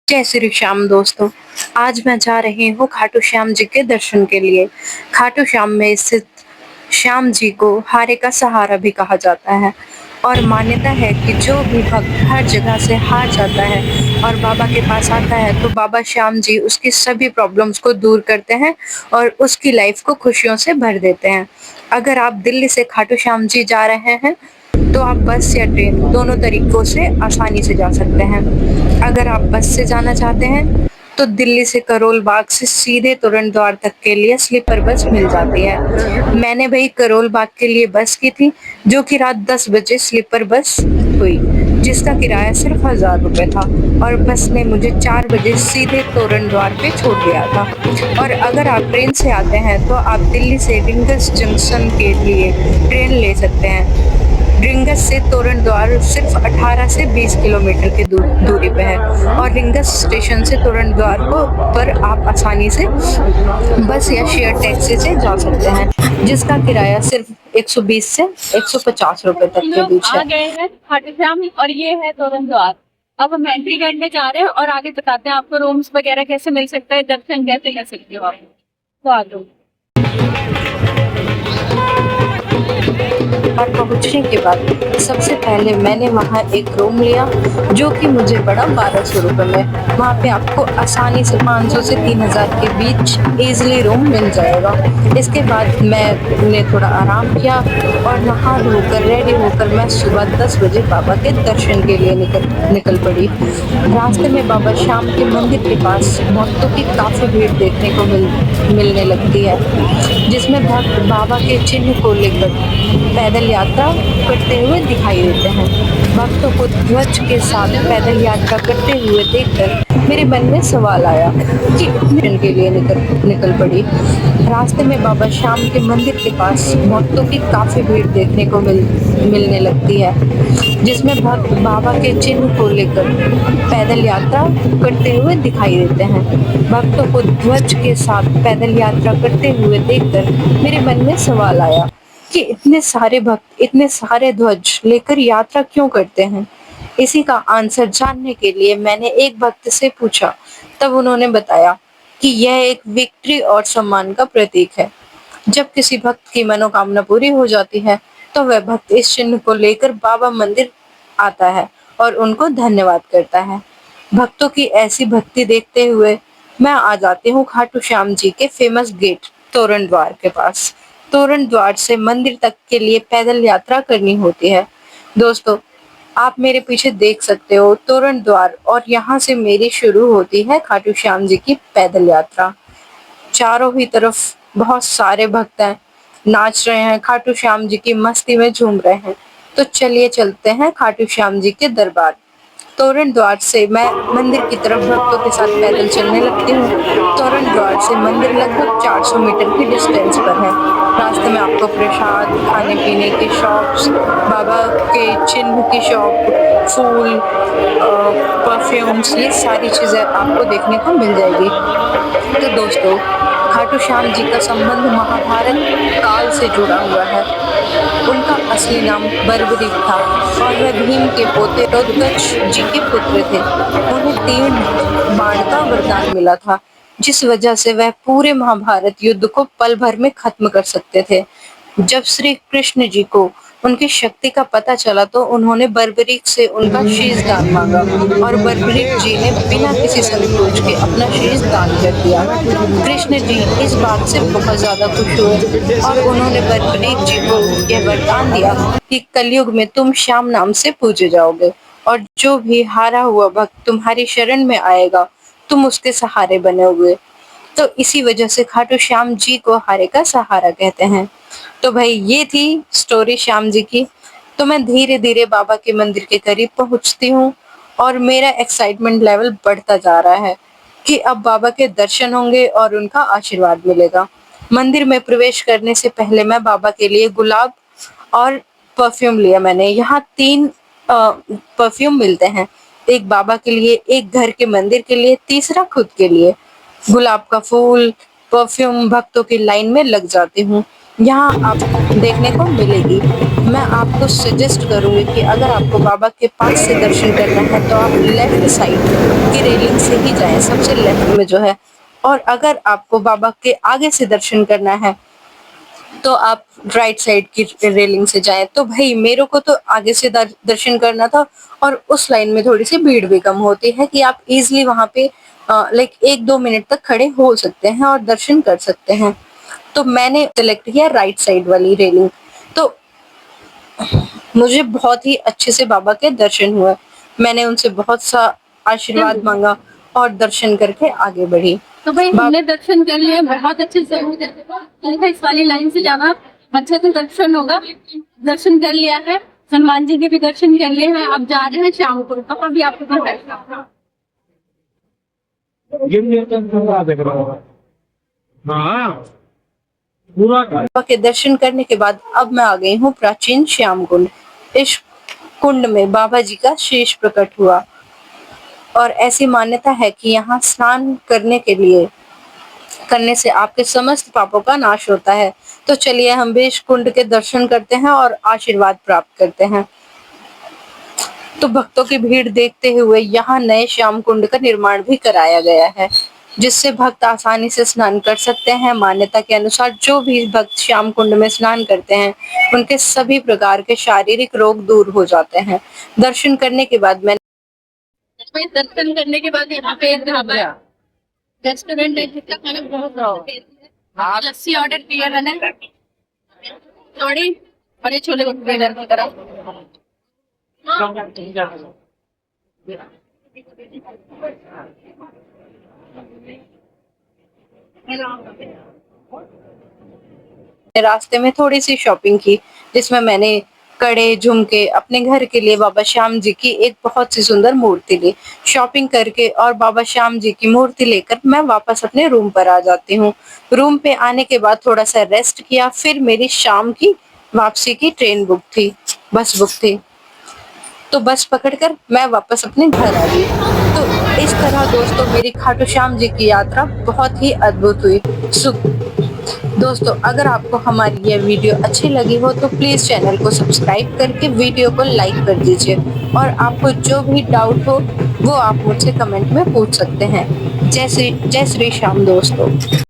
जय श्री श्याम दोस्तों। आज मैं जा रही हूँ खाटू श्याम जी के दर्शन के लिए। खाटू श्याम में स्थित श्याम जी को हारे का सहारा भी कहा जाता है और मान्यता है कि जो भी भक्त हर जगह से हार जाता है और बाबा के पास आता है तो बाबा श्याम जी उसकी सभी प्रॉब्लम्स को दूर करते हैं और उसकी लाइफ को खुशियों से भर देते हैं। अगर आप दिल्ली से खाटू श्याम जी जा रहे हैं तो आप बस या ट्रेन दोनों तरीकों से आसानी से जा सकते हैं। अगर आप बस से जाना चाहते हैं तो दिल्ली से करोल बाग से सीधे तोरण द्वार तक के लिए स्लीपर बस मिल जाती है। मैंने भाई करोल बाग के लिए बस की थी जो कि रात 10 बजे स्लीपर बस हुई, जिसका किराया सिर्फ 1000 रुपए था और बस ने मुझे 4 बजे सीधे तोरण द्वार पे छोड़ दिया था। और अगर आप ट्रेन से आते हैं तो आप दिल्ली से रिंगस जंक्शन के लिए ट्रेन ले सकते हैं। रिंगस से तोरण द्वार सिर्फ 18 से 20 किलोमीटर की दूरी पे है और रिंगस स्टेशन से तोरण द्वार को पर आप आसानी से बस या शेयर टैक्सी से जा सकते हैं, जिसका किराया सिर्फ 120 से 150 रुपए तक हम के लोग बीच आ है। गए हैं खाटू श्याम और ये है तोरण द्वार। अब हम एंट्री करने जा रहे हैं और आगे बताते हैं आपको रूम्स वगैरह कैसे मिल सकता है, दर्शन कैसे कर सकते हो आप। तो आ जाओ। और पहुंचने के बाद सबसे पहले मैंने वहाँ एक रूम लिया जो कि मुझे पड़ा 1200 रुपये में। वहाँ पे आपको आसानी से 500 से 3000 के बीच इजीली रूम मिल जाएगा। इसके बाद मैंने थोड़ा आराम किया और नहा धोकर रेडी होकर मैं सुबह 10 बजे बाबा के दर्शन के लिए निकल पड़ी। रास्ते में बाबा श्याम के मंदिर के पास भक्तों की काफी भीड़ देखने को मिलने लगती है, जिसमें भक्त बाबा के चिन्ह को लेकर पैदल यात्रा करते हुए दिखाई देते हैं। भक्तों को ध्वज के साथ पैदल यात्रा करते हुए देखकर मेरे मन में सवाल आया कि दर्शन के लिए निकल पड़ी। रास्ते में बाबा श्याम के मंदिर के पास भक्तों की काफी भीड़ देखने को मिलने लगती है, जिसमें भक्त बाबा के चिन्ह को लेकर पैदल यात्रा करते हुए दिखाई देते हैं। भक्तों को ध्वज के साथ पैदल यात्रा करते हुए देखकर मेरे मन में सवाल आया कि इतने सारे भक्त इतने सारे ध्वज लेकर यात्रा क्यों करते हैं। इसी का आंसर जानने के लिए मैंने एक भक्त से पूछा। तब उन्होंने बताया कि यह एक विक्ट्री और सम्मान का प्रतीक है। जब किसी भक्त की मनोकामना पूरी हो जाती है तो वह भक्त इस चिन्ह को लेकर बाबा मंदिर आता है और उनको धन्यवाद करता है। भक्तों की ऐसी भक्ति देखते हुए मैं आ जाती हूँ खाटू श्याम जी के फेमस गेट तोरण द्वार के पास। तोरण द्वार से मंदिर तक के लिए पैदल यात्रा करनी होती है। दोस्तों, आप मेरे पीछे देख सकते हो तोरण द्वार और यहाँ से मेरी शुरू होती है खाटू श्याम जी की पैदल यात्रा। चारों ही तरफ बहुत सारे भक्त हैं, नाच रहे हैं, खाटू श्याम जी की मस्ती में झूम रहे हैं। तो चलिए चलते हैं खाटू श्याम जी के दरबार। तोरण द्वार से मैं मंदिर की तरफ भक्तों के साथ पैदल चलने लगती हूँ। तोरण द्वार से मंदिर लगभग 400 मीटर की डिस्टेंस पर है। रास्ते में आपको प्रसाद, खाने पीने की शॉप्स, बाबा के चिन्ह की शॉप, फूल, परफ्यूम्स, ये सारी चीजें आपको देखने को मिल जाएगी। तो दोस्तों, खाटू श्याम जी का संबंध महाभारत काल से जुड़ा हुआ है। उनका असली नाम बर्बरीक था और वह भीम के पोते रघुवंश जी के पुत्र थे। उन्हें तीर बाण का वरदान मिला था, जिस वजह से वह पूरे महाभारत युद्ध को पल भर में खत्म कर सकते थे। जब श्री कृष्ण जी को उनकी शक्ति का पता चला तो उन्होंने बर्बरीक से उनका शीश दान मांगा और बर्बरीक जी ने बिना किसी संकोच के अपना शीश दान कर दिया। कृष्ण जी इस बात से बहुत ज्यादा खुश हुए और उन्होंने बर्बरीक जी को यह वरदान दिया कि कलयुग में तुम श्याम नाम से पूजे जाओगे और जो भी हारा हुआ भक्त तुम्हारी शरण में आएगा तुम उसके सहारे बने हुए। तो इसी वजह से खाटू श्याम जी को हारे का सहारा कहते हैं। तो भाई ये थी स्टोरी श्याम जी की। तो मैं धीरे धीरे बाबा के मंदिर के करीब पहुंचती हूँ और मेरा एक्साइटमेंट लेवल बढ़ता जा रहा है कि अब बाबा के दर्शन होंगे और उनका आशीर्वाद मिलेगा। मंदिर में प्रवेश करने से पहले मैं बाबा के लिए गुलाब और परफ्यूम लिया। मैंने यहाँ 3 परफ्यूम मिलते हैं, एक बाबा के लिए, एक घर के मंदिर के लिए, तीसरा खुद के लिए। गुलाब का फूल, परफ्यूम भक्तों की लाइन में लग जाती हूँ। यहाँ आपको देखने को मिलेगी। मैं आपको सजेस्ट करूँगी कि अगर आपको बाबा के पास से दर्शन करना है तो आप लेफ्ट साइड की रेलिंग से ही जाएँ, सबसे लेफ्ट में जो है। और अगर आपको बाबा के आगे से दर्शन करना है तो आप राइट साइड की रेलिंग से जाएँ। तो भई मेरे को तो आगे से दर्शन करना था और उस लाइन में थोड़ी-सी भीड़ भी कम होती है कि आप ईज़िली वहाँ पे लाइक 1-2 मिनट तक खड़े हो सकते हैं और दर्शन कर सकते हैं। तो मैंने सेलेक्ट किया राइट साइड वाली रेलिंग। तो मुझे बहुत ही अच्छे से बाबा के दर्शन हुए। मैंने उनसे बहुत सा आशीर्वाद माँगा और दर्शन करके आगे बढ़ी। तो भाई हमने दर्शन कर लिए, बहुत अच्छे से हो गया। इस वाली लाइन से जाना अच्छे से दर्शन होगा। दर्शन कर लिया है, हनुमान जी के भी दर्शन कर लिए हैं। अब जा रहे हैं शाम को, तो भी आपको तो है। बाबा के दर्शन करने के बाद अब मैं आ गई हूँ प्राचीन श्याम कुंड। इस कुंड में बाबा जी का शीश प्रकट हुआ और ऐसी मान्यता है कि यहाँ स्नान करने से आपके समस्त पापों का नाश होता है। तो चलिए हम भी इस कुंड के दर्शन करते हैं और आशीर्वाद प्राप्त करते हैं। तो भक्तों की भीड़ देखते हुए यहाँ नए श्याम कुंड का निर्माण भी कराया गया है, जिससे भक्त आसानी से स्नान कर सकते हैं। मान्यता के अनुसार जो भी भक्त श्याम कुंड में स्नान करते हैं उनके सभी प्रकार के शारीरिक रोग दूर हो जाते हैं। दर्शन करने के बाद दर्शन करने के बाद यहाँ पे एक ढाबा है, रेस्टोरेंट है, जिसका खाना बहुत हाँ लस्सी ऑर्डर किया मैंने, थोड़ी बड़े छोले भटूरे इधर की तरफ। रास्ते में थोड़ी सी शॉपिंग की, जिसमें मैंने कड़े झुमके अपने घर के लिए बाबा श्याम जी की एक बहुत सी सुंदर मूर्ति ली। शॉपिंग करके और बाबा श्याम जी की मूर्ति लेकर मैं वापस अपने रूम पर आ जाती हूँ। रूम पे आने के बाद थोड़ा सा रेस्ट किया, फिर मेरी शाम की वापसी की बस बुक थी। तो बस पकड़कर मैं वापस अपने घर आ गई। तो इस तरह दोस्तों मेरी खाटू श्याम जी की यात्रा बहुत ही अद्भुत हुई। दोस्तों अगर आपको हमारी यह वीडियो अच्छी लगी हो तो प्लीज चैनल को सब्सक्राइब करके वीडियो को लाइक कर दीजिए और आपको जो भी डाउट हो वो आप मुझसे कमेंट में पूछ सकते हैं। जय श्री श्याम दोस्तों।